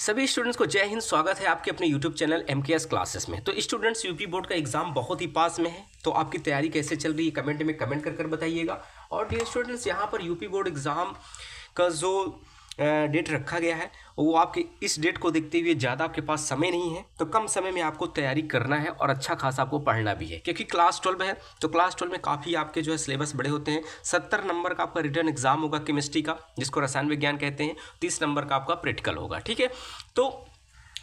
सभी स्टूडेंट्स को जय हिंद। स्वागत है आपके अपने यूट्यूब चैनल MKS क्लासेस में। तो स्टूडेंट्स, यूपी बोर्ड का एग्जाम बहुत ही पास में है, तो आपकी तैयारी कैसे चल रही है कमेंट में कमेंट कर बताइएगा। और डियर स्टूडेंट्स, यहाँ पर यूपी बोर्ड एग्ज़ाम का जो डेट रखा गया है वो आपके इस डेट को देखते हुए ज़्यादा आपके पास समय नहीं है, तो कम समय में आपको तैयारी करना है और अच्छा खासा आपको पढ़ना भी है, क्योंकि क्लास 12 है। तो क्लास 12 में काफ़ी आपके जो है सिलेबस बड़े होते हैं। 70 नंबर का आपका रिटर्न एग्जाम होगा केमिस्ट्री का, जिसको रसायन विज्ञान कहते हैं। 30 नंबर का आपका प्रैक्टिकल होगा। ठीक है, तो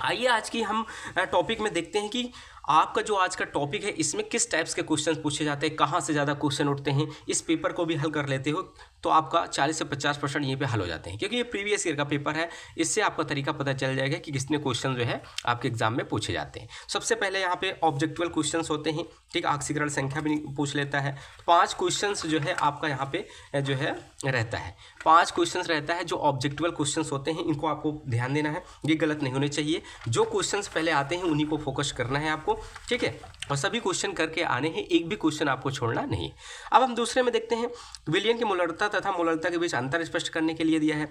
आइए आज की हम टॉपिक में देखते हैं कि आपका जो आज का टॉपिक है इसमें किस टाइप्स के क्वेश्चंस पूछे जाते हैं, कहाँ से ज़्यादा क्वेश्चन उठते हैं। इस पेपर को भी हल कर लेते हो तो आपका 40 से 50% यहीं पे हल हो जाते हैं, क्योंकि ये प्रीवियस ईयर का पेपर है। इससे आपका तरीका पता चल जाएगा कि कितने क्वेश्चन जो है आपके एग्जाम में पूछे जाते हैं। सबसे पहले यहाँ पे ऑब्जेक्टिवल क्वेश्चंस होते हैं। ठीक, ऑक्सीकरण संख्या भी पूछ लेता है। 5 क्वेश्चंस जो है आपका यहाँ पे जो है रहता है। 5 क्वेश्चंस रहता है जो ऑब्जेक्टिवल क्वेश्चंस होते हैं। इनको आपको ध्यान देना है, ये गलत नहीं होने चाहिए। जो क्वेश्चंस पहले आते हैं उन्हीं को फोकस करना है आपको। ठीक है, और सभी क्वेश्चन करके आने हैं, एक भी क्वेश्चन आपको छोड़ना नहीं। अब हम दूसरे में देखते हैं, विलयन की मोलरता तथा मोलरता के बीच अंतर स्पष्ट करने के लिए दिया है,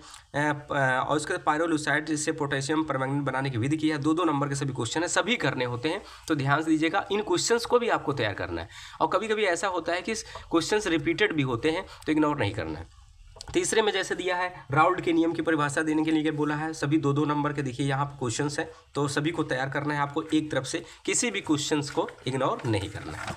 और उसके पायरोलुसाइड जिससे पोटेशियम परमैंगनेट बनाने की विधि की है। 2-2 नंबर के सभी क्वेश्चन है, सभी करने होते हैं, तो ध्यान से दीजिएगा। इन क्वेश्चंस को भी आपको तैयार करना है, और कभी कभी ऐसा होता है कि क्वेश्चंस रिपीटेड भी होते हैं, तो इग्नोर नहीं करना है। तीसरे में जैसे दिया है, राउल्ट के नियम की परिभाषा देने के लिए बोला है। सभी 2-2 नंबर के देखिए यहाँ पर क्वेश्चंस हैं, तो सभी को तैयार करना है आपको। एक तरफ से किसी भी क्वेश्चंस को इग्नोर नहीं करना है।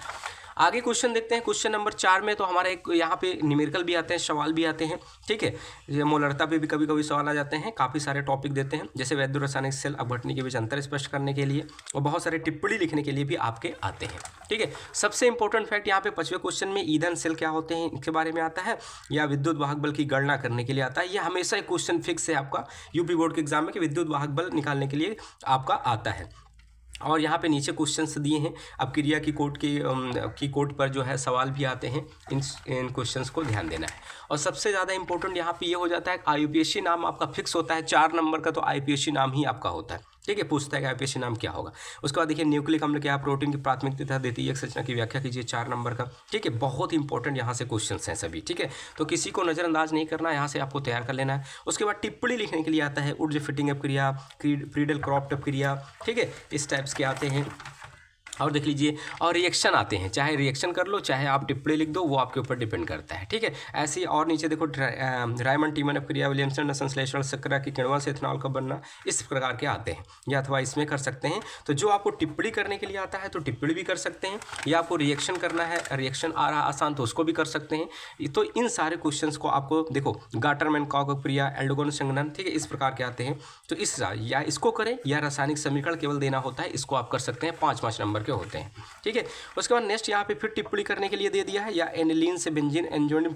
आगे क्वेश्चन देखते हैं। क्वेश्चन नंबर 4 में तो हमारा एक यहाँ पे न्यूमेरिकल भी आते हैं, सवाल भी आते हैं। ठीक है, ये मोलरता पे भी कभी कभी सवाल आ जाते हैं। काफ़ी सारे टॉपिक देते हैं, जैसे वैद्य रासायनिक सेल अपघटनी के बीच अंतर स्पष्ट करने के लिए, और बहुत सारे टिप्पणी लिखने के लिए भी आपके आते हैं। ठीक है, सबसे इंपॉर्टेंट फैक्ट यहाँ पे 5वें क्वेश्चन में ईंधन सेल क्या होते हैं इनके बारे में आता है, या विद्युत वाहक बल की गणना करने के लिए आता है। ये हमेशा एक क्वेश्चन फिक्स है आपका यूपी बोर्ड के एग्जाम में कि विद्युत वाहक बल निकालने के लिए आपका आता है। और यहाँ पे नीचे क्वेश्चंस दिए हैं। अब क्रिया की कोट पर जो है सवाल भी आते हैं। इन क्वेश्चंस को ध्यान देना है। और सबसे ज़्यादा इंपॉर्टेंट यहाँ पे ये हो जाता है, IUPAC नाम आपका फिक्स होता है। 4 नंबर का तो IUPAC नाम ही आपका होता है। ठीक है, पूछता है कि IUPAC नाम क्या होगा। उसके बाद देखिए, न्यूक्लिक अम्ल क्या प्रोटीन की प्राथमिकता देती है, एक संरचना की व्याख्या कीजिए। 4 नंबर का। ठीक है, बहुत इंपॉर्टेंट यहाँ से क्वेश्चन हैं सभी। ठीक है, तो किसी को नज़रअंदाज नहीं करना, यहाँ से आपको तैयार कर लेना है। उसके बाद टिप्पणी लिखने के लिए आता है, ऊर्जा फिटिंग अप क्रिया, क्रीडल क्रॉप्ड अप क्रिया। ठीक है, इस टाइप्स के आते हैं। और देख लीजिए, और रिएक्शन आते हैं, चाहे रिएक्शन कर लो चाहे आप टिप्पणी लिख दो, वो आपके ऊपर डिपेंड करता है। ठीक है, ऐसे ही और नीचे देखो, रायमंड टीमन अपक्रिया, विलियमसन संश्लेषण शर्करा की किण्वन से इथेनॉल का बनना, इस प्रकार के आते हैं, या अथवा इसमें कर सकते हैं। तो जो आपको टिप्पणी करने के लिए आता है तो टिप्पणी भी कर सकते हैं, या आपको रिएक्शन करना है, रिएक्शन आ रहा आसान, तो उसको भी कर सकते हैं। तो इन सारे क्वेश्चंस को आपको देखो, गाटरमैन कॉक अपक्रिया, एल्डोगोन संघनन, ठीक है, इस प्रकार के आते हैं। तो इस या इसको करें, या रासायनिक समीकरण केवल देना होता है, इसको आप कर सकते हैं। 5-5 नंबर के होते हैं। ठीक है, उसके बाद नेक्स्ट यहाँ पे फिर टिप्पणी करने के लिए दे दिया है, या एनिलीन से बेंजीन एंजोनियम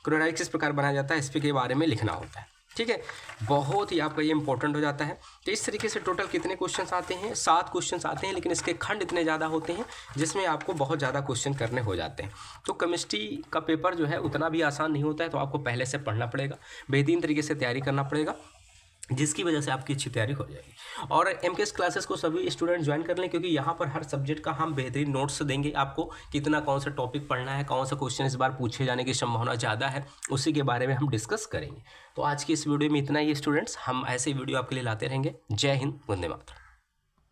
क्लोराइड किस प्रकार बनाया जाता है, इसके बारे में लिखना होता है। ठीक है, बहुत ही आपका ये इंपॉर्टेंट हो जाता है। तो इस तरीके से टोटल कितने क्वेश्चंस आते हैं? 7 क्वेश्चंस आते हैं, लेकिन इसके खंड इतने ज़्यादा होते हैं जिसमें आपको बहुत ज़्यादा क्वेश्चन करने हो जाते हैं। तो केमिस्ट्री का पेपर जो है उतना भी आसान नहीं होता है, तो आपको पहले से पढ़ना पड़ेगा, बेहतरीन तरीके से तैयारी करना पड़ेगा, जिसकी वजह से आपकी अच्छी तैयारी हो जाएगी। और MKS क्लासेस को सभी स्टूडेंट ज्वाइन कर लें, क्योंकि यहाँ पर हर सब्जेक्ट का हम बेहतरीन नोट्स देंगे आपको, कितना कौन सा टॉपिक पढ़ना है, कौन सा क्वेश्चन इस बार पूछे जाने की संभावना ज़्यादा है, उसी के बारे में हम डिस्कस करेंगे। तो आज की इस वीडियो में इतना ही स्टूडेंट्स, हम ऐसे वीडियो आपके लिए लाते रहेंगे। जय हिंद, वंदे मातरम।